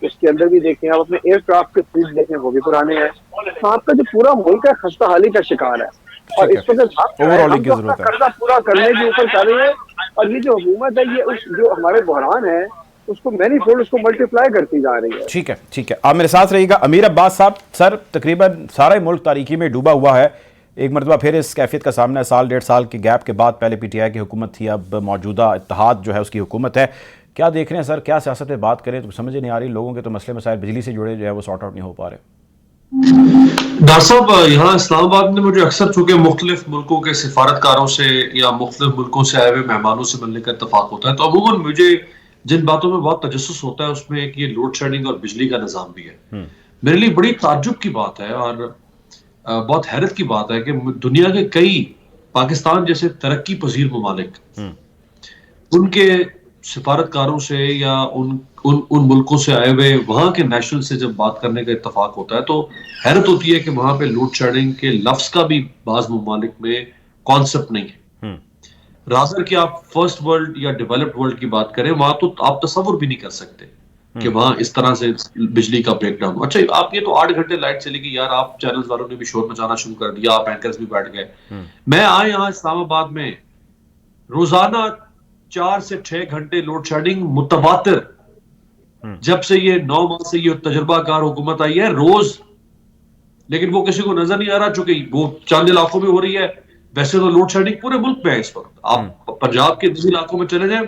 اس کے اندر بھی دیکھیں آپ اپنے ایئر کرافٹ کے فلیٹ دیکھیں وہ بھی پرانے ہیں. تو آپ کا جو پورا ملک ہے خستہ حالی کا شکار ہے, اور اس وقت ہم تو اپنا قرضہ پورا کرنے کے اوپر کر رہے ہیں, اور یہ جو حکومت ہے یہ اس جو ہمارے بحران ہے اس کو مینی فولڈ اس کو ملٹیپلائی کرتی جا رہی ہے. ٹھیک ہے ٹھیک ہے, آپ میرے ساتھ رہیے گا. امیر عباس صاحب, سر تقریباً سارا ملک تاریکی میں ڈوبا ہوا ہے, ایک مرتبہ پھر اس کیفیت کا سامنا ہے, سال ڈیڑھ سال کے گیپ کے بعد. پہلے پی ٹی آئی کی حکومت تھی, اب موجودہ اتحاد جو ہے اس کی حکومت ہے. کیا دیکھ رہے ہیں سر, کیا سیاست پہ بات کریں تو سمجھ نہیں آ رہی, لوگوں کے تو مسئلے مسائل بجلی سے جڑے جو ہے وہ سارٹ آؤٹ نہیں ہو پا رہے. ڈاکٹر صاحب, یہاں اسلام آباد میں مجھے اکثر چونکہ مختلف ملکوں کے سفارتکاروں سے یا مختلف ملکوں سے آئے ہوئے مہمانوں سے ملنے کا اتفاق ہوتا ہے, تو عموماً مجھے جن باتوں میں بہت تجسس ہوتا ہے اس میں ایک یہ لوڈ شیڈنگ اور بجلی کا نظام بھی ہے. میرے لیے بڑی تعجب کی بات ہے اور بہت حیرت کی بات ہے کہ دنیا کے کئی پاکستان جیسے ترقی پذیر ممالک ان کے سفارتکاروں سے یا ان ملکوں سے آئے ہوئے وہاں کے نیشنل سے جب بات کرنے کا اتفاق ہوتا ہے تو حیرت ہوتی ہے کہ وہاں پہ لوڈ شیڈنگ کے لفظ کا بھی بعض ممالک میں کانسیپٹ نہیں ہے. رازر کہ آپ فرسٹ ورلڈ یا ڈیولپڈ ورلڈ کی بات کریں, وہاں تو آپ تصور بھی نہیں کر سکتے کہ وہاں اس طرح سے بجلی کا بریک ڈاؤن. اچھا آپ یہ تو 8 گھنٹے لائٹ چلے گی یار, آپ چینلز والوں نے بھی شور مچانا شروع کر دیا, آپ اینکرز بھی بیٹھ گئے. میں آئے یہاں اسلام آباد میں روزانہ 4 سے 6 گھنٹے لوڈ شیڈنگ متواتر, جب سے یہ 9 ماہ سے یہ تجربہ کار حکومت آئی ہے روز. لیکن وہ کسی کو نظر نہیں آ رہا چونکہ وہ چند علاقوں میں ہو رہی ہے. ویسے تو لوڈ شیڈنگ پورے ملک میں ہے اس وقت. آپ پنجاب کے دوسرے علاقوں میں چلے جائیں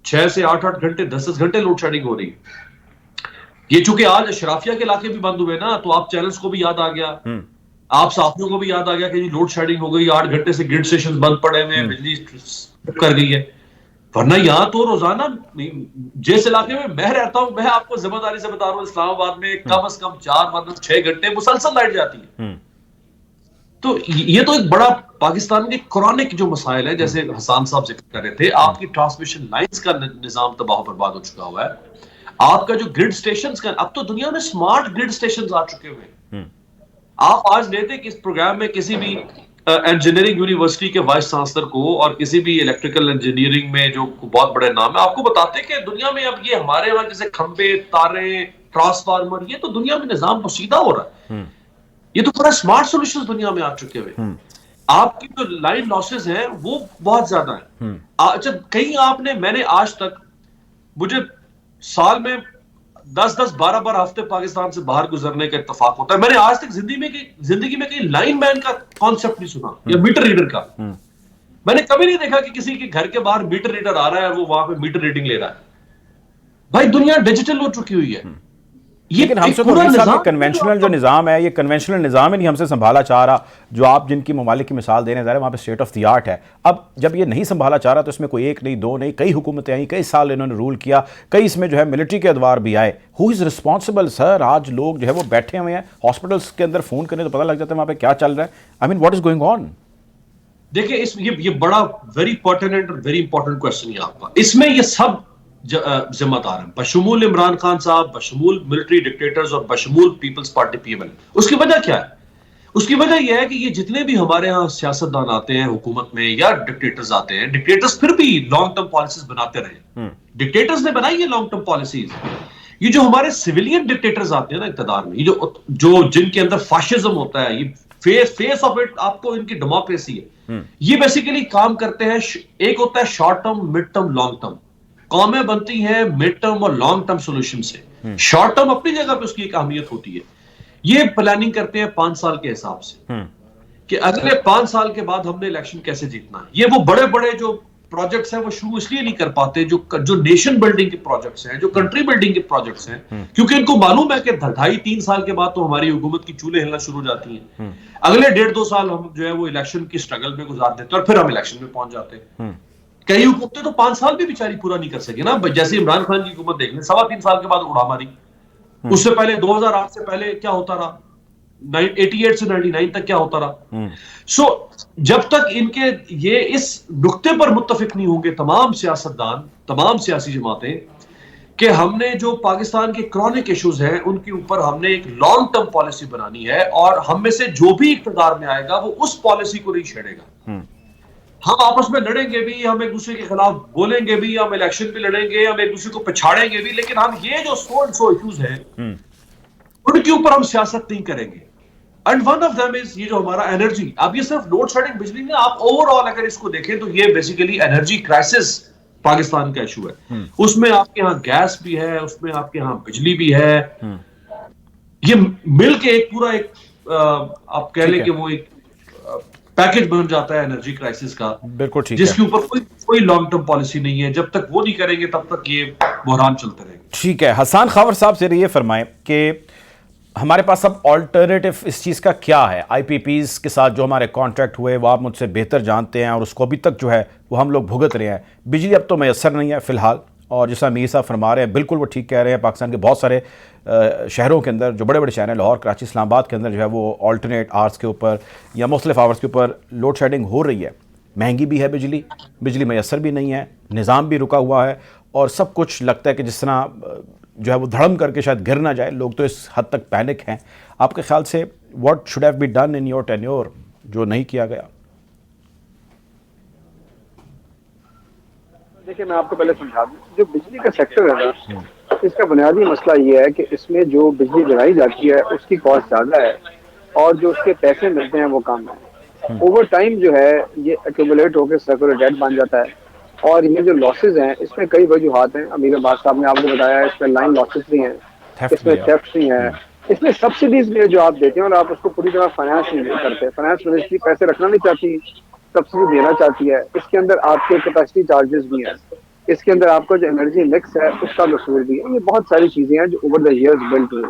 6 سے 8 گھنٹے 10 گھنٹے لوڈ شیڈنگ ہو رہی ہے. یہ چونکہ آج اشرافیہ کے علاقے بھی بند ہوئے نا, تو آپ چینلز کو بھی یاد آ گیا, آپ صحافیوں کو بھی یاد آ گیا کہ یہ لوڈ شیڈنگ ہو گئی, 8 گھنٹے سے گرڈ اسٹیشن بند پڑے ہوئے ہیں, بجلی کر گئی ہے. ورنہ یہاں تو روزانہ جس علاقے میں رہتا ہوں, میں آپ کو ذمہ داری سے بتا رہا ہوں, اسلام آباد میں کم از کم 4-6 گھنٹے مسلسل لائٹ جاتی ہے. تو یہ تو ایک بڑا پاکستان کے کرونک جو مسائل ہے, جیسے حسان صاحب ذکر کر رہے تھے, آپ کی ٹرانسمیشن لائنز کا نظام تباہ و برباد ہو چکا ہوا ہے. آپ کا جو گرڈ سٹیشنز کا, اب تو دنیا میں سمارٹ گرڈ سٹیشنز آ چکے ہوئے ہیں. آپ آج لیتے کہ اس پروگرام میں کسی بھی انجینئرنگ یونیورسٹی کے وائس چانسلر کو اور کسی بھی الیکٹریکل انجینئرنگ میں جو بہت بڑے نام ہے, آپ کو بتاتے کہ دنیا میں اب یہ ہمارے وہاں جیسے کھمبے, تارے, ٹرانسفارمر, یہ تو دنیا میں نظام پوشیدہ ہو رہا ہے. یہ تو پورا سمارٹ سولوشنز دنیا میں آ چکے ہوئے. آپ کی جو لائن لاسز ہیں وہ بہت زیادہ ہیں. اچھا کہیں آپ نے, میں نے آج تک, مجھے سال میں 10-12 ہفتے پاکستان سے باہر گزرنے کا اتفاق ہوتا ہے, میں نے آج تک زندگی میں کہیں لائن مین کا کانسیپٹ نہیں سنا یا میٹر ریڈر کا. میں نے کبھی نہیں دیکھا کہ کسی کے گھر کے باہر میٹر ریڈر آ رہا ہے, وہ وہاں پہ میٹر ریڈنگ لے رہا ہے. بھائی دنیا ڈیجیٹل ہو چکی ہوئی ہے. لیکن ہم سے تو کنونشنل جو نظام ہے, یہ کنونشنل نظام ہی نہیں ہم سے سنبھالا چاہ رہا. جو آپ جن کی ممالک کی مثال دے رہے ہیں, ظاہر وہاں پہ اسٹیٹ آف دی آرٹ ہے. اب جب یہ نہیں سنبھالا چاہ رہا تو اس میں کوئی ایک نہیں, 2 نہیں, کئی حکومتیں آئیں, کئی سال انہوں نے رول کیا, کئی اس میں جو ہے ملٹری کے ادوار بھی آئے. ہو از رسپانسبل سر؟ آج لوگ جو ہے وہ بیٹھے ہوئے ہیں ہاسپٹلس کے اندر, فون کرنے تو پتہ لگ جاتا ہے وہاں پہ کیا چل رہا ہے. آئی مین واٹ از گوئنگ آن؟ دیکھیں یہ بڑا ویری پرٹیننٹ اور ویری امپورٹنٹ کوشچن ہے آپ کا. اس میں یہ سب ذمہ دار ہیں, بشمول عمران خان صاحب, بشمول ملٹری ڈکٹیٹرز اور بشمول پیپلز پارٹی PML. اس کی وجہ کیا ہے؟ اس کی وجہ یہ ہے کہ یہ جتنے بھی ہمارے ہاں سیاستدان آتے ہیں حکومت میں یا ڈکٹیٹرز آتے ہیں, ڈکٹیٹرز پھر بھی لانگ ٹرم پالیسیز بناتے رہے. ڈکٹیٹرز نے بنائی ہے لانگ ٹرم پالیسیز. یہ جو ہمارے سویلین ڈکٹیٹرز آتے ہیں نا اقتدار میں, یہ جو جن کے اندر فاشزم ہوتا ہے, یہ فیس آف اٹ آپ کو ان کی ڈیموکریسی ہے. یہ بیسیکلی کام کرتے ہیں, ایک ہوتا ہے short term, mid term, long term. قومیں بنتی ہیں مڈ ٹرم اور لانگ ٹرم سولوشن سے. شارٹ ٹرم اپنی جگہ پہ اس کی ایک اہمیت ہوتی ہے. یہ پلاننگ کرتے ہیں 5 سال کے حساب سے کہ اگلے 5 سال کے بعد ہم نے الیکشن کیسے جیتنا ہے. یہ وہ بڑے بڑے جو پروجیکٹس ہیں وہ شروع اس لیے نہیں کر پاتے, جو نیشن بلڈنگ کے پروجیکٹس ہیں, جو کنٹری بلڈنگ کے پروجیکٹس ہیں, کیونکہ ان کو معلوم ہے کہ 2.5-3 سال کے بعد تو ہماری حکومت کی چولہے ہلنا شروع ہو جاتی ہیں. اگلے 1.5-2 سال ہم جو ہے وہ الیکشن کی سٹرگل میں گزار دیتے ہیں اور پھر ہم الیکشن میں پہنچ جاتے ہیں. کئی حکومتیں تو 5 سال بھی بیچاری پورا نہیں کر سکے نا. جیسے عمران خان کی حکومت دیکھ لیں, 3.25 سال کے بعد اڑا ماری. اس سے پہلے 2008 سے پہلے کیا ہوتا رہا, 88 سے 99 تک کیا ہوتا رہا. سو جب تک ان کے یہ اس نقطے پر متفق نہیں ہوں گے تمام سیاستدان, تمام سیاسی جماعتیں, کہ ہم نے جو پاکستان کے کرونک ایشوز ہیں ان کے اوپر ہم نے ایک لانگ ٹرم پالیسی بنانی ہے, اور ہم میں سے جو بھی اقتدار میں آئے گا وہ اس پالیسی کو نہیں چھیڑے گا. ہم آپس میں لڑیں گے بھی، ہم ایک دوسرے کے خلاف بولیں گے بھی، ہم الیکشن پہ لڑیں گے، ہم ایک دوسرے کو پچھاڑیں گے بھی، لیکن ہم یہ جو سو ایشوز ہیں ان کے اوپر ہم سیاست نہیں کریں گے. اینڈ ون آف دم از یہ جو ہمارا انرجی. اب یہ صرف لوڈ شیڈنگ بجلی نہیں، آپ اوور آل اگر اس کو دیکھیں تو یہ بیسیکلی انرجی کرائسس پاکستان کا ایشو ہے. اس میں آپ کے ہاں گیس بھی ہے، اس میں آپ کے ہاں بجلی بھی ہے. یہ مل کے ایک پورا ایک آپ کہہ لیں کہ وہ ایک پیکج بن جاتا ہے انرجی کرائسس کا. بالکل ٹھیک جس ہے. کے اوپر کوئی لانگ ٹرم پالیسی نہیں ہے. جب تک وہ نہیں کریں گے تب تک یہ بحران چلتے رہے گا. ٹھیک ہے. حسان خاور صاحب سے یہ فرمائیں کہ ہمارے پاس اب آلٹرنیٹو اس چیز کا کیا ہے؟ آئی پی پیز کے ساتھ جو ہمارے کانٹریکٹ ہوئے وہ آپ مجھ سے بہتر جانتے ہیں، اور اس کو ابھی تک جو ہے وہ ہم لوگ بھگت رہے ہیں. بجلی اب تو میسر نہیں ہے فی الحال، اور جیسا میر صاحب فرما رہے ہیں بالکل وہ ٹھیک کہہ رہے ہیں. پاکستان کے بہت سارے شہروں کے اندر جو بڑے بڑے شہر ہیں، لاہور، کراچی، اسلام آباد کے اندر جو ہے وہ آلٹرنیٹ آورس کے اوپر یا مختلف آورس کے اوپر لوڈ شیڈنگ ہو رہی ہے. مہنگی بھی ہے بجلی میسر بھی نہیں ہے، نظام بھی رکا ہوا ہے، اور سب کچھ لگتا ہے کہ جس طرح جو ہے وہ دھڑم کر کے شاید گر نہ جائے. لوگ تو اس حد تک پینک ہیں. آپ کے خیال سے what should have be done in your tenure جو نہیں کیا گیا؟ دیکھیں میں آپ کو پہلے سمجھا دوں، جو بجلی کا سیکٹر ہے نا، اس کا بنیادی مسئلہ یہ ہے کہ اس میں جو بجلی بنائی جاتی ہے اس کی کاسٹ زیادہ ہے، اور جو اس کے پیسے ملتے ہیں وہ کم ہیں. اوور ٹائم جو ہے یہ ایکومولیٹ ہو کے سرکولر ڈیٹ بن جاتا ہے. اور یہ جو لاسز ہیں اس میں کئی وجوہات ہیں. امیر عباس صاحب نے آپ کو بتایا اس میں لائن لاسز بھی ہیں، اس میں تھیفٹ بھی ہیں، اس میں سبسڈیز بھی ہے جو آپ دیتے ہیں اور آپ اس کو پوری طرح فائنانس نہیں کرتے. فائنانس منسٹری پیسے رکھنا نہیں چاہتی، سبسڈی دینا چاہتی ہے. اس کے اندر آپ کے کیپیسٹی چارجز بھی ہیں، اس کے اندر آپ کا جو انرجی مکس ہے اس کا قصور بھی ہے. یہ بہت ساری چیزیں ہیں جو اوور دا ایئرز بلڈ ہوئی.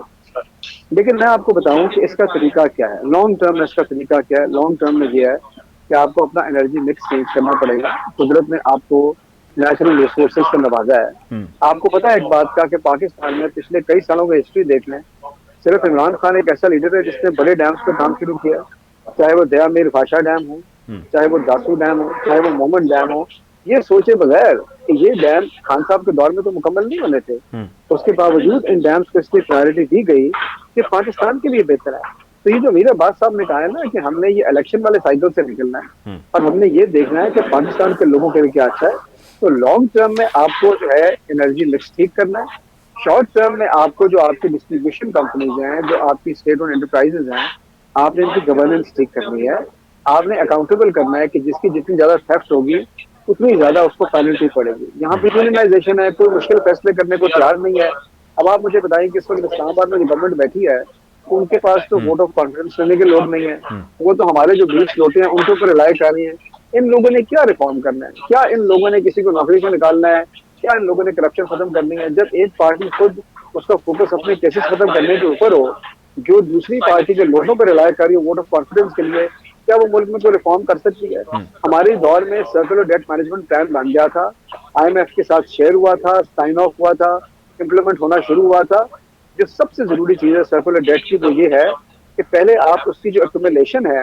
لیکن میں آپ کو بتاؤں کہ اس کا طریقہ کیا ہے، لانگ ٹرم میں اس کا طریقہ کیا ہے. لانگ ٹرم میں یہ ہے کہ آپ کو اپنا انرجی مکس چینج کرنا پڑے گا. قدرت نے آپ کو نیچرل ریسورسز کا نوازا ہے. آپ کو پتا ہے ایک بات کا کہ پاکستان میں پچھلے کئی سالوں کا ہسٹری دیکھ لیں، صرف عمران خان ایک ایسا لیڈر ہے جس نے بڑے ڈیمز پہ کام شروع کیا، چاہے وہ دیا میر بھاشا ڈیم ہو، چاہے وہ داسو ڈیم ہو، چاہے وہ مومن ڈیم ہو. یہ سوچے بغیر کہ یہ ڈیم خان صاحب کے دور میں تو مکمل نہیں ہونے تھے، اس کے باوجود ان ڈیمز کو اس کی پرائرٹی دی گئی کہ پاکستان کے لیے بہتر ہے. تو یہ جو میر عباس صاحب نے کہا ہے نا کہ ہم نے یہ الیکشن والے سائیکل سے نکلنا ہے اور ہم نے یہ دیکھنا ہے کہ پاکستان کے لوگوں کے لیے کیا اچھا ہے. تو لانگ ٹرم میں آپ کو جو ہے انرجی مکس ٹھیک کرنا ہے. شارٹ ٹرم میں آپ کو جو آپ کی ڈسٹریبیوشن کمپنیز ہیں، جو آپ کی اسٹیٹ اور انٹرپرائزز ہیں، آپ نے ان کی گورننس ٹھیک کرنی ہے. آپ نے اکاؤنٹیبل کرنا ہے کہ جس کی جتنی زیادہ تھیفٹ ہوگی اتنی زیادہ اس کو پینلٹی پڑے گی. یہاں پہ یونینائزیشن ہے، کوئی مشکل فیصلے کرنے کو تیار نہیں ہے. اب آپ مجھے بتائیں کہ اس وقت اسلام آباد میں جو گورنمنٹ بیٹھی ہے ان کے پاس تو ووٹ آف کانفیڈنس لینے کے لوگ نہیں ہیں. وہ تو ہمارے جو بیچ ہوتے ہیں ان کے اوپر ریلائی کر رہی ہیں. ان لوگوں نے کیا ریفارم کرنا ہے؟ کیا ان لوگوں نے کسی کو نوکری سے نکالنا ہے؟ کیا ان لوگوں نے کرپشن ختم کرنی ہے؟ جب ایک پارٹی خود اس کا فوکس اپنے کیسز ختم کرنے کے اوپر ہو، جو دوسری پارٹی کے لوگوں پہ ریلائی کر رہی ہے ووٹ آف کانفیڈنس کے لیے، کیا وہ ملک میں کوئی ریفارم کر سکتی ہے؟ ہمارے دور میں سرکولر ڈیٹ مینجمنٹ پلان بن گیا تھا، آئی ایم ایف کے ساتھ شیئر ہوا تھا، سائن آف ہوا تھا، امپلیمنٹ ہونا شروع ہوا تھا. جو سب سے ضروری چیز ہے سرکولر ڈیٹ کی وہ یہ ہے کہ پہلے آپ اس کی جو ایکومولیشن ہے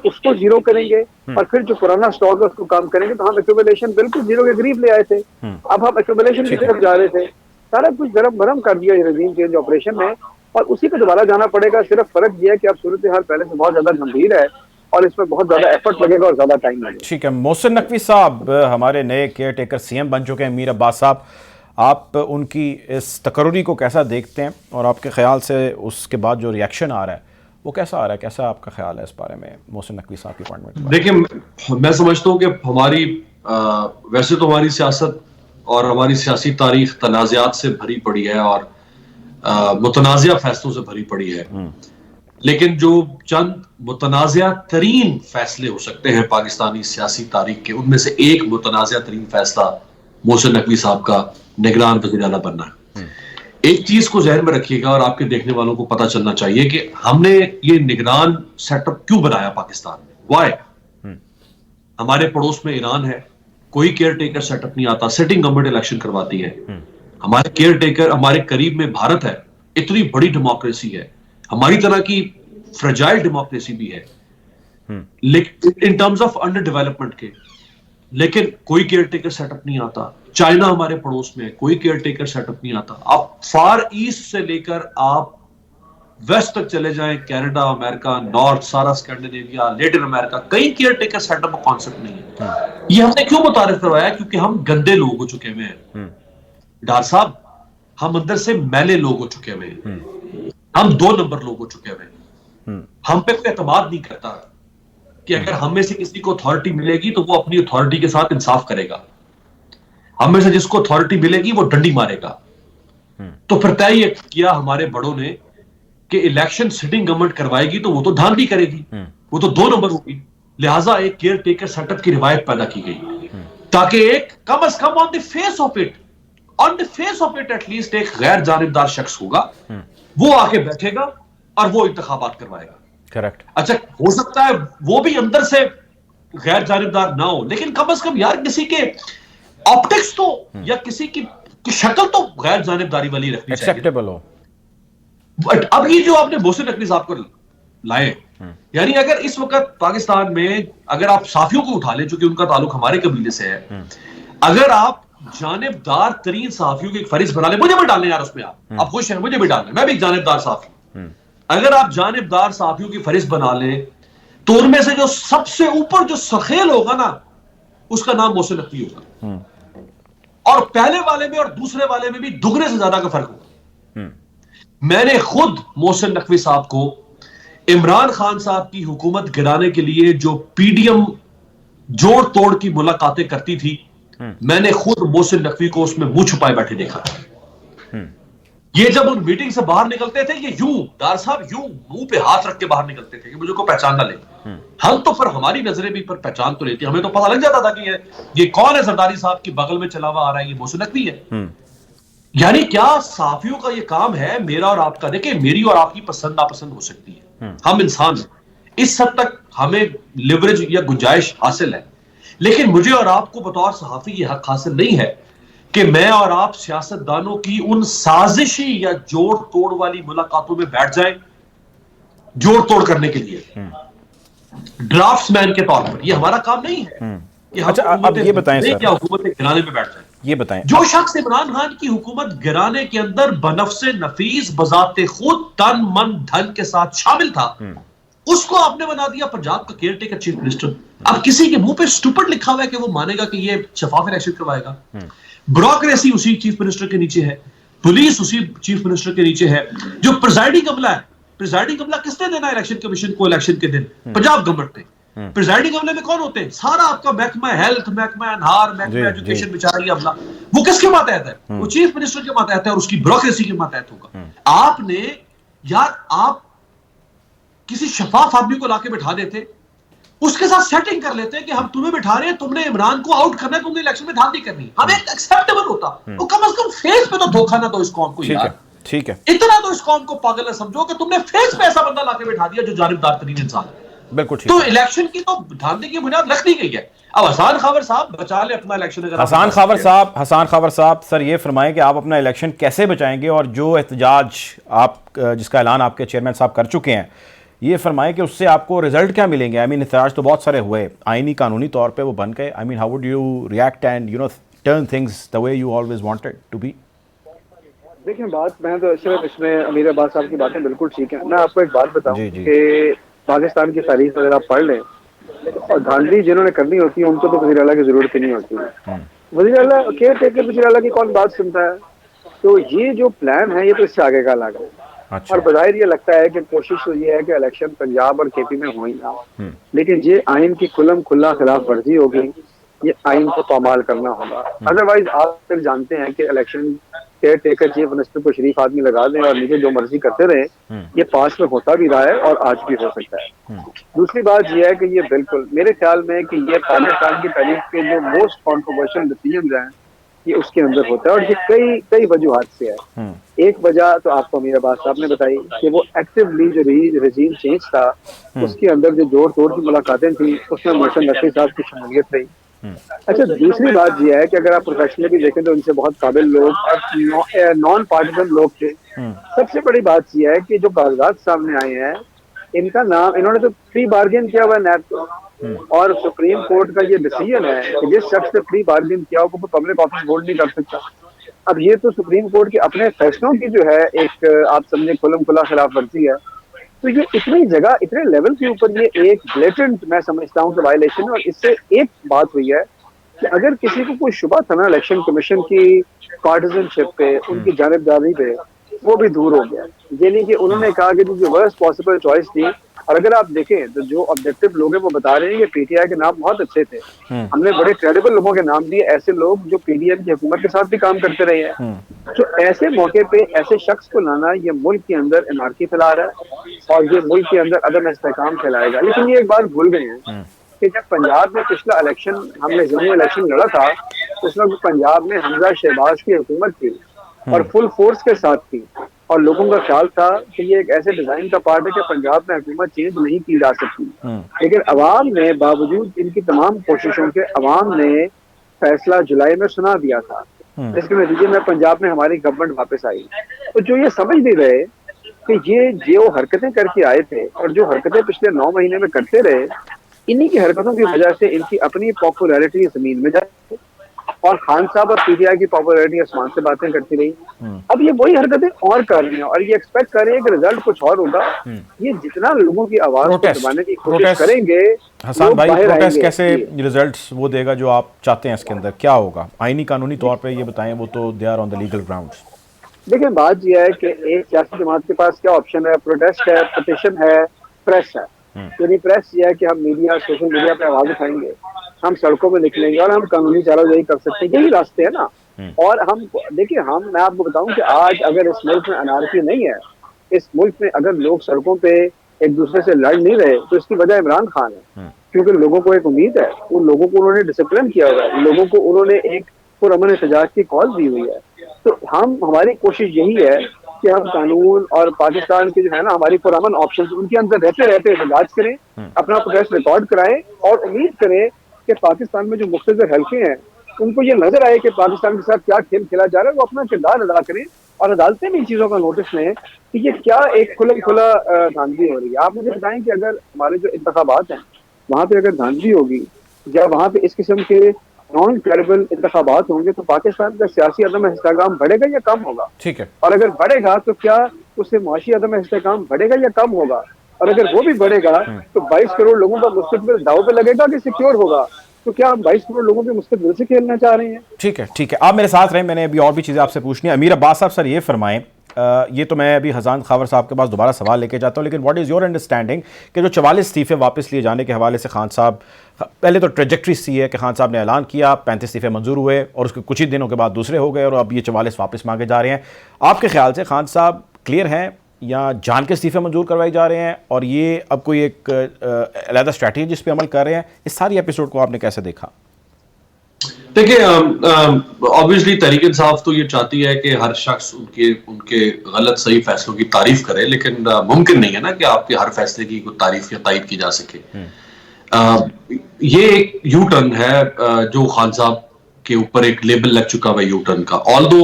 اس کو زیرو کریں گے، اور پھر جو پرانا اسٹاک ہے اس کو کام کریں گے. تو ہم ایکومولیشن بالکل زیرو کے قریب لے آئے تھے، اب ہم ایکومولیشن کی طرف جا رہے تھے. سارا کچھ گرم برم کر دیا یہ رجیم چینج آپریشن میں، اور اسی پہ دوبارہ جانا پڑے گا. صرف فرق یہ ہے کہ اب صورتحال پہلے سے بہت زیادہ گمبھیر ہے اور اس میں بہت زیادہ ایفرٹ لگے گا اور زیادہ ٹائم لگے گا. ٹھیک ہے. محسن نقوی صاحب ہمارے نئے کیئر ٹیکر سی ایم بن چکے ہیں میر عباس صاحب، آپ ان کی اس تقرری کو کیسا دیکھتے ہیں، اور آپ کے خیال سے اس کے بعد جو ریاکشن آ رہا ہے وہ کیسا آ رہا ہے؟ کیسا آپ کا خیال ہے اس بارے میں محسن نقوی صاحب کی اپوائنٹمنٹ؟ دیکھیں میں سمجھتا ہوں کہ ہماری ویسے تو ہماری سیاست اور ہماری سیاسی تاریخ تنازعات سے بھری پڑی ہے اور متنازع فیصلوں سے بھری پڑی ہے، لیکن جو چند متنازع ترین فیصلے ہو سکتے ہیں پاکستانی سیاسی تاریخ کے، ان میں سے ایک متنازع ترین فیصلہ محسن نقوی صاحب کا نگران وزیر اعلیٰ بننا ہے. ایک چیز کو ذہن میں رکھیے گا اور آپ کے دیکھنے والوں کو پتہ چلنا چاہیے کہ ہم نے یہ نگران سیٹ اپ کیوں بنایا پاکستان میں. وائی؟ ہمارے پڑوس میں ایران ہے، کوئی کیئر ٹیکر سیٹ اپ نہیں آتا، سٹنگ گورنمنٹ الیکشن کرواتی ہے. ہمارے کیئر ٹیکر ہمارے قریب میں بھارت ہے، اتنی بڑی ڈیموکریسی ہے، ہماری طرح کی فریجائل ڈیموکریسی بھی ہے in terms of under development کے، لیکن کوئی کیئر ٹیکر سیٹ اپ نہیں آتا. چائنا ہمارے پڑوس میں ہے، کوئی کیئر ٹیکر سیٹ اپ نہیں آتا. آپ فار ایسٹ سے لے کر آپ ویسٹ تک چلے جائیں، کینیڈا، امریکہ، نارتھ، سارا اسکینڈینیویا، لیٹن امریکہ، کئی caretaker set up concept نہیں ہے. یہ ہم نے کیوں متعارف کروایا؟ کیونکہ ہم گندے لوگ ہو چکے ہوئے ہیں ڈار صاحب، ہم اندر سے میلے لوگ ہو چکے ہوئے ہیں، ہم 2 نمبر لوگ ہو چکے ہوئے ہیں. ہم پہ کوئی اعتماد نہیں کرتا کہ اگر ہم میں سے کسی کو اتھارٹی ملے گی تو وہ اپنی اتھارٹی کے ساتھ انصاف کرے گا. ہم میں سے جس کو اتھارٹی ملے گی وہ ڈنڈی مارے گا. تو پھر طے یہ کیا ہمارے بڑوں نے کہ الیکشن سٹنگ گورنمنٹ کروائے گی تو وہ تو دھاندلی کرے گی، وہ تو 2 نمبر ہوگی. لہٰذا ایک کیئر ٹیکر سیٹ اپ کی روایت پیدا کی گئی تاکہ ایک کم از کم on the face of it at least ایک غیر جانبدار شخص ہوگا، وہ آ کے بیٹھے گا اور وہ انتخابات کروائے گا. کریکٹ. اچھا ہو سکتا ہے وہ بھی اندر سے غیر جانبدار نہ ہو، لیکن کم از کم یار کسی کے آپٹکس تو یا کسی کی شکل تو غیر جانبداری والی رکھنی چاہیے، ایکسیپٹیبل ہو. اب یہ جو آپ نے محسن نقوی صاحب کو لائے، یعنی اگر اس وقت پاکستان میں اگر آپ صحافیوں کو اٹھا لیں چونکہ ان کا تعلق ہمارے قبیلے سے ہے، اگر آپ جانبدار ترین صحافیوں کی ایک فہرست بنا لیں، مجھے بھی ڈالیں یار اس میں، آپ خوش ہیں مجھے بھی ڈالیں، میں بھی ایک جانبدار صحافی ہوں. اگر آپ جانبدار صحافیوں کی فہرست بنا لیں تو ان میں سے جو سب سے اوپر جو سخیل ہوگا نا اس کا نام محسن نقوی ہوگا، اور پہلے والے میں اور دوسرے والے میں بھی دگنے سے زیادہ کا فرق ہوگا. میں نے خود محسن نقوی صاحب کو عمران خان صاحب کی حکومت گرانے کے لیے جو پی ڈی ایم جوڑ توڑ کی ملاقاتیں کرتی تھی، میں نے خود محسن نقوی کو اس میں منہ چھپائے بیٹھے دیکھا. یہ جب ان میٹنگ سے باہر نکلتے تھے یہ یوں ڈار صاحب یوں منہ پہ ہاتھ رکھ کے باہر نکلتے تھے کہ مجھے کو پہچان نہ لے. ہم تو پھر ہماری نظریں بھی پر پہچان تو لیتی، ہمیں تو پتہ لگ جاتا تھا کہ یہ کون ہے زرداری صاحب کی بغل میں چلا ہوا آ رہا ہے، یہ محسن نقوی ہے. یعنی کیا صحافیوں کا یہ کام ہے میرا اور آپ کا؟ دیکھیں میری اور آپ کی پسند ناپسند ہو سکتی ہے، ہم انسان ہیں، اس حد تک ہمیں لیوریج یا گنجائش حاصل ہے، لیکن مجھے اور آپ کو بطور صحافی یہ حق حاصل نہیں ہے کہ میں اور آپ سیاست دانوں کی ان سازشی یا جوڑ توڑ والی ملاقاتوں میں بیٹھ جائیں جوڑ توڑ کرنے کے لیے ڈرافٹس مین کے طور پر. یہ ہمارا کام نہیں ہے. اچھا اب یہ بتائیں سر، حکومت گرانے میں بیٹھ جائیں. یہ بتائیں جو شخص عمران خان کی حکومت گرانے کے اندر بنفس نفیس بذات خود تن من دھن کے ساتھ شامل تھا، اس کو آپ نے بنا دیا پنجاب کا کیئر ٹیکر چیف منسٹر. اب کسی کے منہ پہ اسٹوپڈ لکھا ہوا ہے کہ وہ مانے گا کہ یہ شفاف الیکشن کروائے گا. بیوروکریسی اسی چیف منسٹر کے نیچے ہے، پولیس اسی چیف منسٹر کے نیچے ہے. جو پریزائڈنگ عملہ ہے، پریزائڈنگ عملہ کس نے دینا الیکشن کمیشن کو الیکشن کے دن؟ پنجاب گورنمنٹ نے. پریزائڈنگ عملے میں کون ہوتے ہیں؟ سارا آپ کا محکمہ ہیلتھ، محکمہ انہار، محکمہ ایجوکیشن بیچارہ عملہ، وہ کس کے ماتحت ہے؟ وہ چیف منسٹر کے ماتحت ہے اور اس کی بیوروکریسی کے ماتحت ہوگا. آپ نے یار آپ کسی شفاف آدمی کو لا کے بٹھا دیتے، اس کے ساتھ سیٹنگ کر لیتے کہ ہم تمہیں بٹھا رہے ہیں، تم نے عمران کو آؤٹ کرنا ہے، تم نے الیکشن میں دھاندلی کرنی ہے، ہمیں ایکسیپٹیبل ہوتا. وہ کم از کم فیس پہ تو دھوکہ نہ دو اس قوم کو یار. ٹھیک ہے اتنا تو اس قوم کو پاگل نہ سمجھو کہ تم نے فیس پہ ایسا بندہ لا کے بٹھا دیا جو جانبدار ترین انسان ہے. بالکل ٹھیک. تو الیکشن کی تو دھاندلی کی بنیاد رکھ دی گئی ہے. اب حسان خاور صاحب بچا لے اپنا الیکشن. حسان خاور صاحب سر یہ فرمائیں کہ آپ اپنا الیکشن کیسے بچائیں گے، اور جو احتجاج آپ جس کا اعلان آپ کے چیئرمین صاحب کر چکے ہیں، یہ فرمائیں کہ اس سے آپ کو رزلٹ کیا ملیں گے؟ آئی مین احتجاج تو بہت سارے ہوئے، آئینی قانونی طور پہ وہ بن گئے. I mean how would you react and you know turn things the way you always wanted to be? دیکھیں بات میں تو صرف اس میں امیر عباس صاحب کی باتیں بالکل ٹھیک ہیں. میں آپ کو ایک بات بتاؤں کہ پاکستان کی تاریخ اگر آپ پڑھ لیں اور دھاندلی جنہوں نے کرنی ہوتی ہے ان کو تو وزیر اعلیٰ کی ضرورت ہی نہیں ہوتی ہے. وزیر اعلیٰ کیئر ٹیکر وزیر اعلیٰ کی کون بات سنتا ہے؟ تو یہ جو پلان ہے یہ تو اس سے آگے کا لگا ہے. اور بظاہر یہ لگتا ہے کہ کوشش تو یہ ہے کہ الیکشن پنجاب اور کے پی میں ہو ہی نہ، لیکن یہ آئین کی کھلم کھلا خلاف ورزی ہوگی، یہ آئین کو پامال کرنا ہوگا. ادروائز آپ پھر جانتے ہیں کہ election care taker chief minister کو شریف آدمی لگا دیں اور نیچے جو مرضی کرتے رہے، یہ پاسٹ میں ہوتا بھی رہا ہے اور آج بھی ہو سکتا ہے. دوسری بات یہ ہے کہ یہ بالکل میرے خیال میں کہ یہ پاکستان کی تاریخ کے جو موسٹ کانٹروورشل ڈیسیژنز ہیں یہ اس کے اندر ہوتا ہے، اور یہ کئی وجوہات سے ہے. ایک وجہ تو آپ کو امیر عباس صاحب نے بتائی کہ وہ ایکٹیولی جو رجیم چینج تھا اس کے اندر جو جوڑ توڑ کی ملاقاتیں تھیں اس میں محسن نقوی صاحب کی شمولیت رہی. اچھا دوسری بات یہ ہے کہ اگر آپ پروفیشنلی بھی دیکھیں تو ان سے بہت قابل لوگ نان پارٹیزن لوگ تھے. سب سے بڑی بات یہ ہے کہ جو کاغذات سامنے آئے ہیں ان کا نام انہوں نے تو پری بارگین کیا ہوا ہے نیب کو، اور سپریم کورٹ کا یہ ڈیسیژن ہے کہ جس شخص نے پری بارگین کیا ہو وہ پبلک آفس ہولڈ نہیں کر سکتا. اب یہ تو سپریم کورٹ کے اپنے فیصلوں کی جو ہے ایک آپ سمجھیں کھلم کھلا خلاف ورزی ہے. تو یہ اتنی جگہ اتنے لیول کے اوپر یہ ایک بلیٹنٹ میں سمجھتا ہوں کہ وائلیشن ہے. اور اس سے ایک بات ہوئی ہے کہ اگر کسی کو کوئی شبہ تھا نا الیکشن کمیشن کی پارٹیزن شپ پہ, ان کی جانبداری پہ, وہ بھی دور ہو گیا. یعنی کہ انہوں نے کہا کہ جو ورسٹ پاسبل چوائس تھی. اور اگر آپ دیکھیں تو جو آبجیکٹو لوگ ہیں وہ بتا رہے ہیں کہ پی ٹی آئی کے نام بہت اچھے تھے. ہم نے بڑے کریڈیبل لوگوں کے نام دیے, ایسے لوگ جو پی ڈی ایم کی حکومت کے ساتھ بھی کام کرتے رہے ہیں. تو ایسے موقع پہ ایسے شخص کو لانا یہ ملک کے اندر انارکی پھیلا رہا ہے اور یہ ملک کے اندر عدم استحکام پھیلائے گا. لیکن یہ ایک بات بھول گئے ہیں کہ جب پنجاب میں پچھلا الیکشن ہم نے ضمنی الیکشن لڑا تھا, اس وقت پنجاب میں حمزہ شہباز کی حکومت تھی اور فل فورس کے ساتھ تھی, اور لوگوں کا خیال تھا کہ یہ ایک ایسے ڈیزائن کا پارٹ ہے کہ پنجاب میں حکومت چینج نہیں کی جا سکتی. لیکن عوام نے باوجود ان کی تمام کوششوں کے عوام نے فیصلہ جولائی میں سنا دیا تھا, جس کے نتیجے میں پنجاب میں ہماری گورنمنٹ واپس آئی. تو جو یہ سمجھ نہیں رہے کہ یہ جو حرکتیں کر کے آئے تھے اور جو حرکتیں پچھلے 9 مہینے میں کرتے رہے, انہی کی حرکتوں کی وجہ سے ان کی اپنی پاپولیرٹی زمین میں جاتی اور خان صاحب اور پی ٹی آئی کی پاپولیرٹی آسمان سے باتیں کرتی رہی. اب یہ وہی حرکتیں اور کر رہی ہیں اور یہ ایکسپیکٹ کر رہے ہیں کہ رزلٹ کچھ اور ہوگا. یہ جتنا لوگوں کی آواز کو دبانے کی کوشش کریں گے, حسان بھائی پروٹیسٹ کیسے ریزلٹس وہ دے گا جو آپ چاہتے ہیں, اس کے اندر کیا ہوگا آئینی قانونی طور پہ یہ بتائیں, وہ تو they are on the legal grounds. دیکھیں بات یہ ہے کہ ایک سیاسی جماعت کے پاس کیا آپشن ہے, پروٹیسٹ ہے, پٹیشن ہے, پریس ہے. یعنی پریس یہ ہے کہ ہم میڈیا سوشل میڈیا پہ آواز اٹھائیں گے, ہم سڑکوں میں نکلیں گے اور ہم قانونی چارہ جوئی کر سکتے ہیں, یہی راستے ہیں نا. اور ہم دیکھیں, میں آپ کو بتاؤں کہ آج اگر اس ملک میں انارکی نہیں ہے, اس ملک میں اگر لوگ سڑکوں پہ ایک دوسرے سے لڑ نہیں رہے, تو اس کی وجہ عمران خان ہے. کیونکہ لوگوں کو ایک امید ہے, ان لوگوں کو انہوں نے ڈسپلن کیا ہوا ہے, لوگوں کو انہوں نے ایک پرامن احتجاج کی کال دی ہوئی ہے. تو ہماری کوشش یہی ہے کہ ہم قانون اور پاکستان کے جو ہے نا ہماری پرامن آپشن ان کے اندر رہتے رہتے احتجاج کریں, اپنا پروٹیسٹ ریکارڈ کرائیں اور امید کریں کہ پاکستان میں جو مختصر حلقے ہیں ان کو یہ نظر آئے کہ پاکستان کے ساتھ کیا کھیل کھیلا جا رہا ہے, وہ اپنا کردار ادا کریں اور عدالتیں بھی ان چیزوں کا نوٹس لیں کہ یہ کیا ایک کھلم کھلا دھاندلی ہو رہی ہے. آپ مجھے بتائیں کہ اگر ہمارے جو انتخابات ہیں وہاں پہ اگر دھاندلی ہوگی یا وہاں پہ اس قسم کے نان کریبل انتخابات ہوں گے, تو پاکستان کا سیاسی عدم استحکام بڑھے گا یا کم ہوگا؟ ٹھیک ہے. اور اگر بڑھے گا تو کیا اس سے معاشی عدم استحکام بڑھے گا یا کم ہوگا؟ اور اگر وہ بھی بڑھے گا تو 22 کروڑ لوگوں کا مستقبل داؤ پہ لگے گا کہ سیکیور ہوگا؟ تو کیا ہم 22 کروڑ لوگوں کے مستقبل سے کھیلنا چاہ رہے ہیں؟ ٹھیک ہے, ٹھیک ہے, آپ میرے ساتھ رہیں, میں نے ابھی اور بھی چیزیں آپ سے پوچھنی ہیں. امیر عباس صاحب, سر یہ فرمائیں, یہ تو میں ابھی حسان خاور صاحب کے پاس دوبارہ سوال لے کے جاتا ہوں, لیکن واٹ از یور انڈرسٹینڈنگ کہ جو 44 استعفے واپس لیے جانے کے حوالے سے خان صاحب, پہلے تو ٹریجیکٹری سی ہے کہ خان صاحب نے اعلان کیا, 35 استعفے منظور ہوئے اور اس کے کچھ ہی دنوں کے بعد دوسرے ہو گئے اور اب یہ 44 واپس مانگے جا رہے ہیں. آپ کے خیال سے خان صاحب کلیئر ہیں یا جان کے استعفے منظور کروائی جا رہے ہیں, اور یہ اب کوئی ایک علیحدہ اسٹریٹجی جس پہ عمل کر رہے ہیں؟ اس ساری ایپیسوڈ کو آپ نے کیسے دیکھا؟ دیکھیں, obviously تحریک انصاف تو یہ چاہتی ہے کہ ہر شخص ان کے غلط صحیح فیصلوں کی تعریف کرے, لیکن ممکن نہیں ہے نا کہ آپ کے ہر فیصلے کی کوئی تعریف یا تائید کی جا سکے. یہ ایک یو ٹرن ہے جو خان صاحب کے اوپر ایک لیبل لگ چکا ہوا یو ٹرن کا. آلدو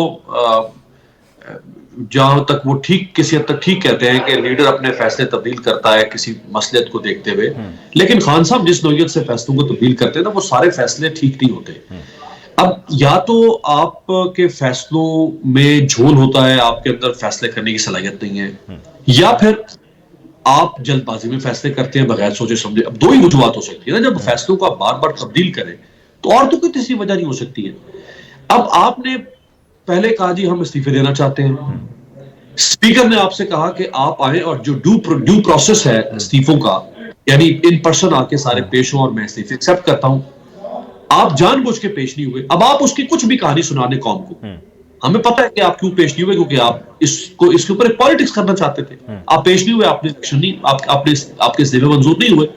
جہاں تک وہ کسی حد تک ٹھیک کہتے ہیں کہ لیڈر اپنے فیصلے تبدیل کرتا ہے کسی مصلحت کو دیکھتے ہوئے, لیکن خان صاحب جس نوعیت سے فیصلوں کو تبدیل کرتے ہیں نا, وہ سارے فیصلے ٹھیک نہیں ہوتے. اب یا تو آپ کے فیصلوں میں جھول ہوتا ہے, آپ کے اندر فیصلے کرنے کی صلاحیت نہیں ہے, یا پھر آپ جلد بازی میں فیصلے کرتے ہیں بغیر سوچے سمجھے. اب 2 ہی وجوہات ہو سکتی ہے نا, جب فیصلوں کو آپ بار بار تبدیل کریں تو اور تو کوئی تیسری وجہ نہیں ہو سکتی ہے. اب آپ نے پہلے کہا جی ہم استعفے دینا چاہتے ہیں, اسپیکر نے آپ سے کہا کہ آپ آئیں اور جو ڈیو پروسیس ہے استعفوں کا, یعنی ان پرسن آ کے سارے پیش ہوں اور میں استعفے ایکسپٹ کرتا ہوں, آپ جان بوجھ کے پیش نہیں ہوئے. اب آپ اس کی کچھ بھی کہانی سنانے قوم کو, ہمیں پتہ ہے کہ آپ کیوں پیش نہیں ہوئے, کیونکہ آپ اس کے اوپر ایک پالیٹکس کرنا چاہتے تھے. آپ پیش نہیں ہوئے, آپ نے الیکشن نہیں, آپ کے استعفے منظور نہیں ہوئے.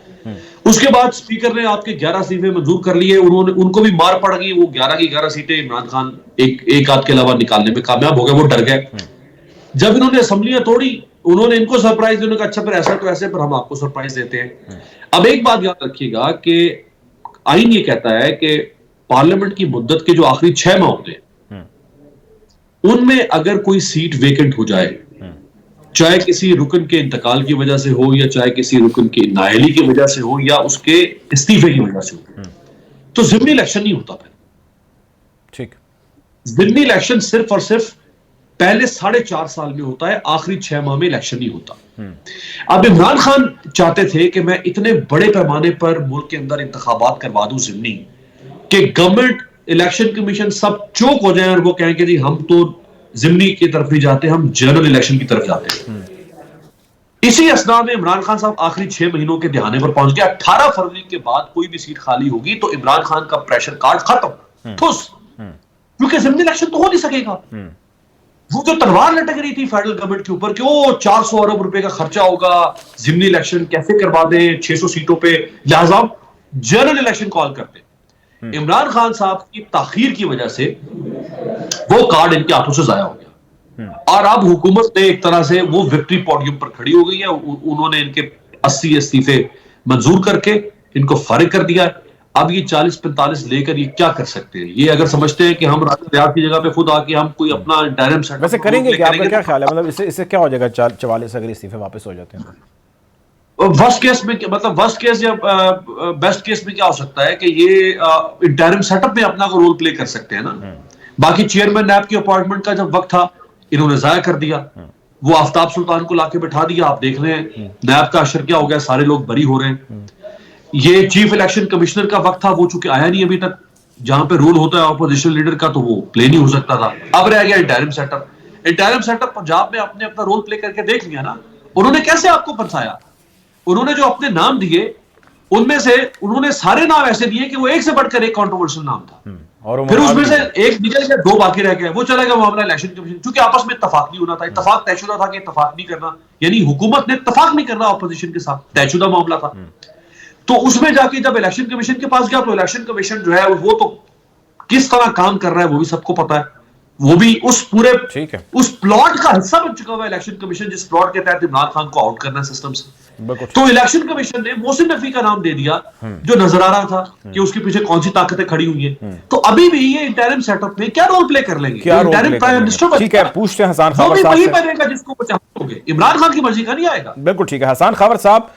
اس کے بعد اسپیکر نے آپ کے 11 استعفے منظور کر لیے, ان کو بھی مار پڑ گئی, وہ 11 کی 11 سیٹیں عمران خان ایک آدھ کے علاوہ نکالنے میں کامیاب ہو گئے, وہ ڈر گئے. جب انہوں نے اسمبلیاں توڑی, انہوں نے ان کو سرپرائز دیا, انہوں نے کہا اچھا پھر ایسا تو ایسے, پر ہم آپ کو سرپرائز دیتے ہیں. اب ایک بات یاد رکھیے گا کہ آئین یہ کہتا ہے کہ پارلیمنٹ کی مدت کے جو آخری 6 ماہ ہوتے ہیں ان میں اگر کوئی سیٹ ویکنٹ ہو جائے, چاہے کسی رکن کے انتقال کی وجہ سے ہو, یا چاہے کسی رکن کی نااہلی کی وجہ سے ہو, یا اس کے استعفے کی وجہ سے ہو, تو ضمنی الیکشن نہیں ہوتا پھر. ٹھیک. ضمنی الیکشن صرف اور صرف پہلے 4.5 سال میں ہوتا ہے, آخری 6 ماہ میں الیکشن نہیں ہوتا. اب عمران خان چاہتے تھے کہ میں اتنے بڑے پیمانے پر ملک کے اندر انتخابات کروا دوں ضمنی, کہ گورنمنٹ الیکشن کمیشن سب چوک ہو جائیں اور وہ کہیں کہ جی ہم تو ضمنی کی طرف نہیں جاتے, ہم جنرل الیکشن کی طرف جاتے ہیں. اسی اسنا میں عمران خان صاحب آخری 6 مہینوں کے دہانے پر پہنچ گیا. 18 فروری کے بعد کوئی بھی سیٹ خالی ہوگی تو عمران خان کا پریشر کارڈ ختم, ٹھوس, کیونکہ ضمنی الیکشن تو ہو نہیں سکے گا. وہ جو تلوار لٹک رہی تھی فیڈرل گورنمنٹ کے اوپر کہ وہ 400 ارب روپے کا خرچہ ہوگا, ضمنی الیکشن کیسے کروا دیں 600 سیٹوں پہ, لہذا جنرل الیکشن کال کرتے. عمران خان صاحب کی تاخیر کی وجہ سے وہ کارڈ ان کے ہاتھوں سے ضائع ہو گیا, اور اب حکومت نے ایک طرح سے وہ وکٹری پوڈیم پر کھڑی ہو گئی ہے. انہوں نے ان کے 80 استعفے منظور کر کے ان کو فارغ کر دیا. اب یہ 40-45 لے کر یہ کیا کر سکتے ہیں؟ یہ اگر سمجھتے ہیں کہ ہم ریاض کی جگہ پہ خود آ کے ہم کوئی اپنا انٹرم سیٹ ویسے کریں گے کہ آپ کا کیا خیال ہے, مطلب اس سے کیا ہو جائے گا 44 اگر استعفے واپس ہو جاتے ہیں؟ ورسٹ کیس میں, مطلب ورسٹ کیس یا بیسٹ کیس میں کیا ہو سکتا ہے کہ یہ انٹرم سیٹ اپ میں اپنا کو رول پلے کر سکتے ہیں نا. باقی چیئرمین نیب کی اپوائنٹمنٹ کا جب وقت تھا انہوں نے ضائع کر دیا, وہ آفتاب سلطان کو لا کے بٹھا دیا. آپ دیکھ رہے ہیں نیب کا اشر کیا ہو گیا, سارے لوگ بری ہو رہے ہیں. یہ چیف الیکشن کمشنر کا وقت تھا, وہ چونکہ آیا نہیں ابھی تک, جہاں پہ رول ہوتا ہے اپوزیشن لیڈر کا تو وہ پلے نہیں ہو سکتا تھا. اب رہ گیا interim set up. Interim set up Punjab میں اپنے اپنا رول پلے کر کے دیکھ لیا نا. انہوں نے کیسے آپ کو پھنسایا, انہوں نے جو اپنے نام دیے ان میں سے انہوں نے سارے نام ایسے دیے کہ وہ ایک سے بڑھ کر ایک کنٹروورشل نام تھا, پھر اس میں سے ایک نکل گیا, 2 باقی رہ گئے. وہ چلا گیا معاملہ الیکشن کمیشن, چونکہ آپس میں اتفاق نہیں ہونا تھا. اتفاق طے شدہ تھا کہ اتفاق نہیں کرنا, یعنی حکومت نے اتفاق نہیں کرنا اپوزیشن کے ساتھ, طے شدہ معاملہ تھا. تو اس میں جا کے جب الیکشن کمیشن کے پاس گیا تو الیکشن کمیشن جو ہے وہ تو کس طرح کام کر رہا ہے وہ بھی سب کو پتا ہے. وہ بھی اس پورے اس پلاٹ کا حصہ بن چکا ہوا ہے الیکشن کمیشن, جس پلاٹ کے تحت عمران خان کو آؤٹ کرنا ہے سسٹم سے. تو الیکشن کمیشن نے محسن نقوی کا نام دے دیا جو نظر آ رہا تھا کہ اس کے پیچھے کون سی طاقتیں کھڑی ہوئی ہیں. تو ابھی بھی یہ انٹرم سیٹ اپ میں کیا رول پلے کر لیں گے؟ انٹرم پرائم منسٹر ٹھیک ہے, پوچھتے ہیں حسان خاور صاحب, وہی بنے گا جس کو وہ چاہتے ہوگے, عمران خان کی مرضی کا نہیں آئے گا. بالکل ٹھیک ہے. حسان خاور صاحب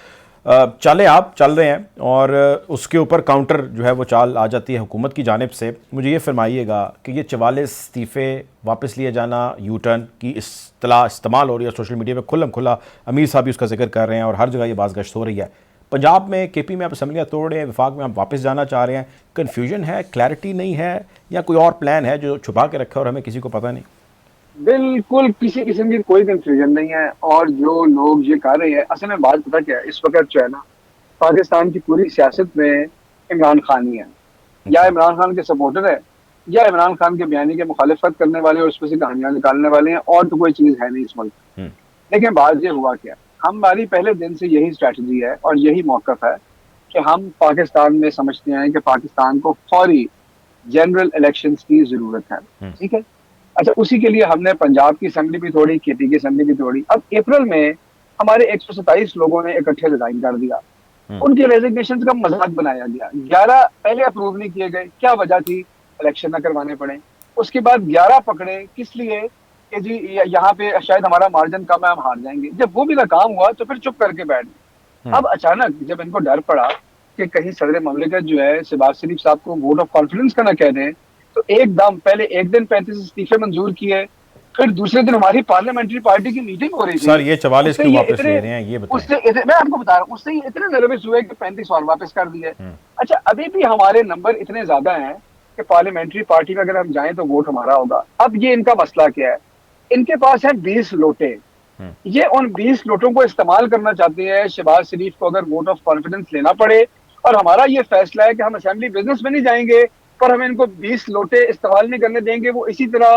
چلیں, آپ چل رہے ہیں اور اس کے اوپر کاؤنٹر جو ہے وہ چال آ جاتی ہے حکومت کی جانب سے. مجھے یہ فرمائیے گا کہ یہ 44 استعفے واپس لیے جانا, یو ٹرن کی اصطلاح استعمال ہو رہی ہے سوشل میڈیا میں کھلم کھلا, امیر صاحب بھی اس کا ذکر کر رہے ہیں اور ہر جگہ یہ باز گشت ہو رہی ہے. پنجاب میں کے پی میں آپ اسمبلیاں توڑ رہے ہیں, وفاق میں آپ واپس جانا چاہ رہے ہیں, کنفیوژن ہے, کلیئرٹی نہیں ہے, یا کوئی اور پلان ہے جو چھپا کے رکھا اور ہمیں کسی کو پتہ نہیں؟ بالکل کسی قسم کی کوئی کنفیوژن نہیں ہے. اور جو لوگ یہ کہہ رہے ہیں, اصل میں بات پتہ کیا ہے, اس وقت جو ہے نا پاکستان کی پوری سیاست میں عمران خان ہی ہے. یا عمران خان کے سپورٹر ہے, یا عمران خان کے بیانی کے مخالفت کرنے والے اور اس میں سے کہانیاں نکالنے والے ہیں, اور تو کوئی چیز ہے نہیں اس ملک. لیکن بات یہ ہوا کیا, ہماری پہلے دن سے یہی اسٹریٹجی ہے اور یہی موقف ہے کہ ہم پاکستان میں سمجھتے ہیں کہ پاکستان کو فوری جنرل الیکشنز کی ضرورت ہے. ٹھیک ہے, اچھا, اسی کے لیے ہم نے پنجاب کی اسمبلی بھی توڑی, کے پی کی اسمبلی بھی توڑی. اب اپریل میں ہمارے 127 لوگوں نے اکٹھے ریزائن کر دیا. ان کی ریزگنیشن کا مذاق بنایا گیا. 11 پہلے اپروو نہیں کیے گئے, کیا وجہ تھی؟ الیکشن نہ کروانے پڑے. اس کے بعد 11 پکڑے, کس لیے؟ کہ جی یہاں پہ شاید ہمارا مارجن کم ہے, ہم ہار جائیں گے. جب وہ بھی ناکام ہوا تو پھر چپ کر کے بیٹھ گئے. اب اچانک جب ان کو ڈر پڑا کہ کہیں صدر مملکت جو ہے شہباز شریف صاحب کو ووٹ آف کانفیڈنس کا نہ کہہ دیں, تو ایک دم پہلے ایک دن 35 استعفے منظور کیے, پھر دوسرے دن ہماری پارلیمنٹری پارٹی کی میٹنگ ہو رہی تھی. سر یہ 44 کیوں واپس لے رہے ہیں یہ بتائیں. میں آپ کو بتا رہا ہوں, اس سے یہ اتنے نروس ہوئے کہ 35 اور واپس کر دیے. اچھا, ابھی بھی ہمارے نمبر اتنے زیادہ ہیں کہ پارلیمنٹری پارٹی میں اگر ہم جائیں تو ووٹ ہمارا ہوگا. اب یہ ان کا مسئلہ کیا ہے, ان کے پاس ہے 20 لوٹے. یہ ان 20 لوٹوں کو استعمال کرنا چاہتے ہیں. شہباز شریف کو اگر ووٹ آف کانفیڈنس لینا پڑے, اور ہمارا یہ فیصلہ ہے کہ ہم اسمبلی بزنس میں نہیں جائیں گے, پر ہم ان کو 20 لوٹے استعمال نہیں کرنے دیں گے, وہ اسی طرح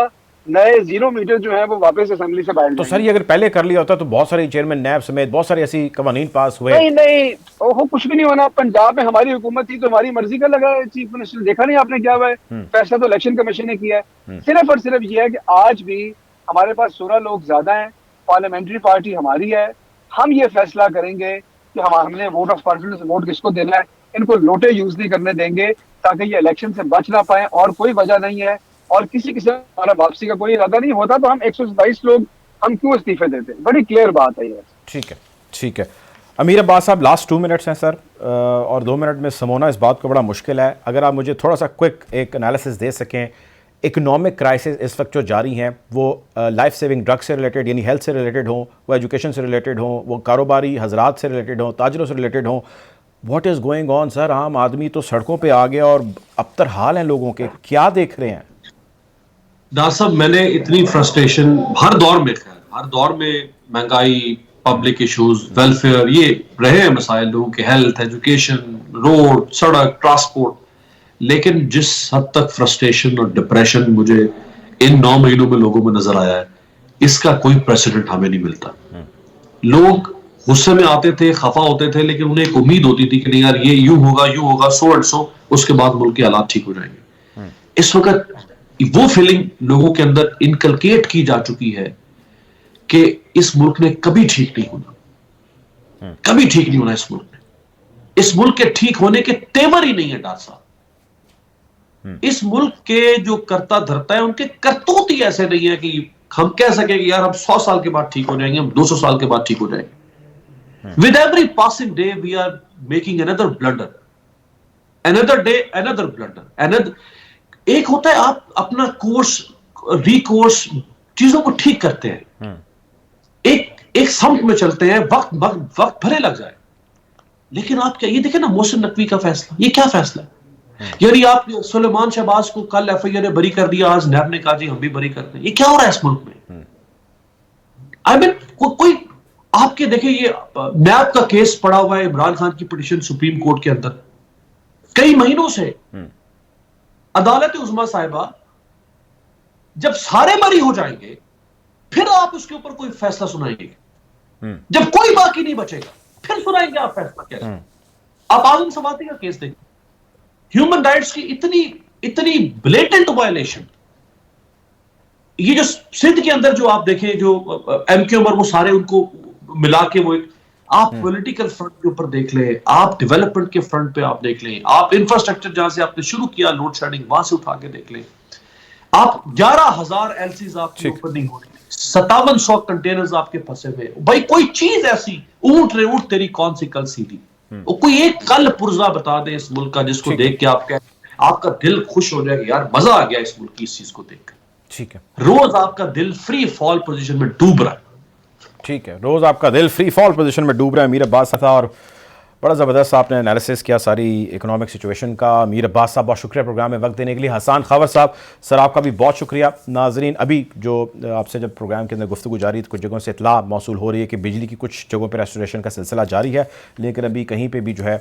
نئے 0 میٹر جو ہیں وہ واپس اسمبلی سے باہر. تو سر یہ اگر پہلے کر لیا ہوتا تو بہت سارے چیئرمین نیب سمیت بہت سارے ایسی قوانین پاس ہوئے. نہیں, وہ کچھ بھی نہیں ہونا. پنجاب میں ہماری حکومت تھی تو ہماری مرضی کا لگا ہے چیف منسٹر, دیکھا نہیں آپ نے کیا ہوا ہے؟ فیصلہ تو الیکشن کمیشن نے کیا ہے. صرف اور صرف یہ ہے کہ آج بھی ہمارے پاس 16 لوگ زیادہ ہیں, پارلیمنٹری پارٹی ہماری ہے. ہم یہ فیصلہ کریں گے کہ ہم نے ووٹ آف کانفیڈنس ووٹ کس کو دینا ہے. ان کو لوٹے یوز نہیں کرنے دیں گے تاکہ یہ الیکشن سے بچ نہ پائیں, اور کوئی وجہ نہیں ہے. اور کسی قسم ہمارا واپسی کا کوئی ارادہ نہیں ہوتا تو ہم 127 لوگ ہم کیوں استعفے دیتے. بڑی کلیئر بات ہے یہ. ٹھیک ہے. امیر عباس صاحب لاسٹ 2 منٹس ہیں سر, اور 2 منٹ میں سمونا اس بات کو بڑا مشکل ہے. اگر آپ مجھے تھوڑا سا کوئک ایک انالیسس دے سکیں, اکنامک کرائسس اس وقت جو جاری ہیں وہ لائف سیونگ ڈرگ سے ریلیٹڈ یعنی ہیلتھ سے ریلیٹڈ ہوں، وہ ایجوکیشن سے ریلیٹڈ ہوں، وہ کاروباری حضرات سے ریلیٹڈ ہوں، تاجروں سے ریلیٹڈ ہوں، واٹ از گوئنگ آن سر؟ عام آدمی تو سڑکوں پہ آ گیا اور ابتر حال ہیں لوگوں کے، کیا دیکھ رہے ہیں؟ ڈاکٹر صاحب میں نے اتنی فرسٹریشن ہر دور میں، ہر دور میں مہنگائی، پبلک ایشوز، ویلفیئر، یہ رہے ہیں مسائل لوگوں کے، ہیلتھ، ایجوکیشن، روڈ، سڑک، ٹرانسپورٹ، لیکن جس حد تک فرسٹریشن اور ڈپریشن مجھے ان 9 مہینوں میں لوگوں میں نظر آیا ہے، اس کا کوئی پریسیڈنٹ ہمیں نہیں ملتا. لوگ غصے میں آتے تھے، خفا ہوتے تھے، لیکن انہیں ایک امید ہوتی تھی کہ نہیں یار یہ یوں ہوگا سو اینڈ سو، اس کے بعد ملک کے حالات ٹھیک ہو جائیں گے. اس وقت وہ فیلنگ لوگوں کے اندر انکلکیٹ کی جا چکی ہے کہ اس ملک نے کبھی ٹھیک نہیں ہونا، کبھی ٹھیک نہیں ہونا. اس ملک نے، اس ملک کے ٹھیک ہونے کے تیور ہی نہیں ہے ڈاکٹر صاحب. اس ملک کے جو کرتا دھرتا ہے ان کے کرتوت ہی ایسے نہیں ہے کہ ہم کہہ سکیں کہ یار ہم 100 سال کے بعد ٹھیک ہو جائیں گے، ہم 200 سال کے بعد ٹھیک ہو جائیں گے. With every passing day we are making another blunder, another day another blunder. ایک ہوتا ہے آپ اپنا کورس ریکورس چیزوں کو ٹھیک کرتے ہیں، ایک سمت میں چلتے ہیں، وقت بھلے لگ جائے، لیکن آپ کیا یہ دیکھیں نا محسن نقوی کا فیصلہ، یہ کیا فیصلہ ہے؟ یعنی آپ سلیمان شہباز کو کل ایف آئی اے نے بری کر دیا، آج نیب نے کہا جی ہم بھی بری کرتے ہیں. یہ کیا ہو رہا ہے اس ملک میں؟ آئی مین کوئی آپ کے دیکھیں یہ نیب کا کیس پڑا ہوا ہے، عمران خان کی پٹیشن سپریم کورٹ کے اندر کئی مہینوں سے. عدالت عظمیٰ صاحبہ جب سارے بری ہو جائیں گے پھر آپ اس کے اوپر کوئی فیصلہ سنائیں گے، جب کوئی باقی نہیں بچے گا پھر سنائیں گے آپ فیصلہ کیا. آپ اعظم سماعتی کا کیس دیکھیں، ہیومن رائٹس کی اتنی بلیٹنٹ وائلیشن. یہ جو سندھ کے اندر جو آپ دیکھیں جو ایم کیو ایم وہ سارے ان کو ملا کے وہ آپ پولیٹیکل فرنٹ کے اوپر دیکھ لیں، آپ ڈیولپمنٹ کے فرنٹ پہ آپ دیکھ لیں، آپ انفراسٹرکچر جہاں سے آپ نے شروع کیا لوڈ شیڈنگ وہاں سے اٹھا کے دیکھ لیں، آپ 11,000 ایلسیز آپ کی اوپننگ ہو رہی ہے، 5700 کنٹینرز آپ کے پھنسے ہوئے. بھائی کوئی چیز ایسی اونٹ رے اونٹ تیری کون سی کل سیدھی، کوئی ایک کل پرزہ بتا دے اس ملک کا جس کو دیکھ کے آپ کا دل خوش ہو جائے کہ یار مزہ آ گیا اس ملک کی اس چیز کو دیکھ کر. ٹھیک ہے، روز آپ کا دل فری فال پوزیشن میں ڈوب رہا ہے. ٹھیک ہے، روز آپ کا دل فری فال پوزیشن میں ڈوب رہا ہے. امیر عباس تھا اور بڑا زبردست آپ نے انالیسس کیا ساری اکنامک سچویشن کا. امیر عباس صاحب بہت شکریہ پروگرام میں وقت دینے کے لیے. حسان خاور صاحب سر آپ کا بھی بہت شکریہ. ناظرین ابھی جو آپ سے جب پروگرام کے اندر گفتگو جاری کچھ جگہوں سے اطلاع موصول ہو رہی ہے کہ بجلی کی کچھ جگہوں پہ ریسٹوریشن کا سلسلہ جاری ہے، لیکن ابھی کہیں پہ بھی جو ہے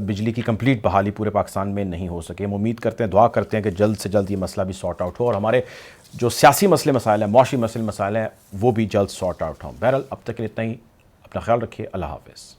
بجلی کی کمپلیٹ بحالی پورے پاکستان میں نہیں ہو سکے. ہم امید کرتے ہیں، دعا کرتے ہیں کہ جلد سے جلد یہ مسئلہ بھی سارٹ آؤٹ ہو اور ہمارے جو سیاسی مسئلے مسائل ہیں، معاشی مسائل ہیں، وہ بھی جلد سارٹ آؤٹ ہوں. بہرحال اب تک کے لیے اتنا ہی. اپنا خیال رکھیے. اللہ حافظ.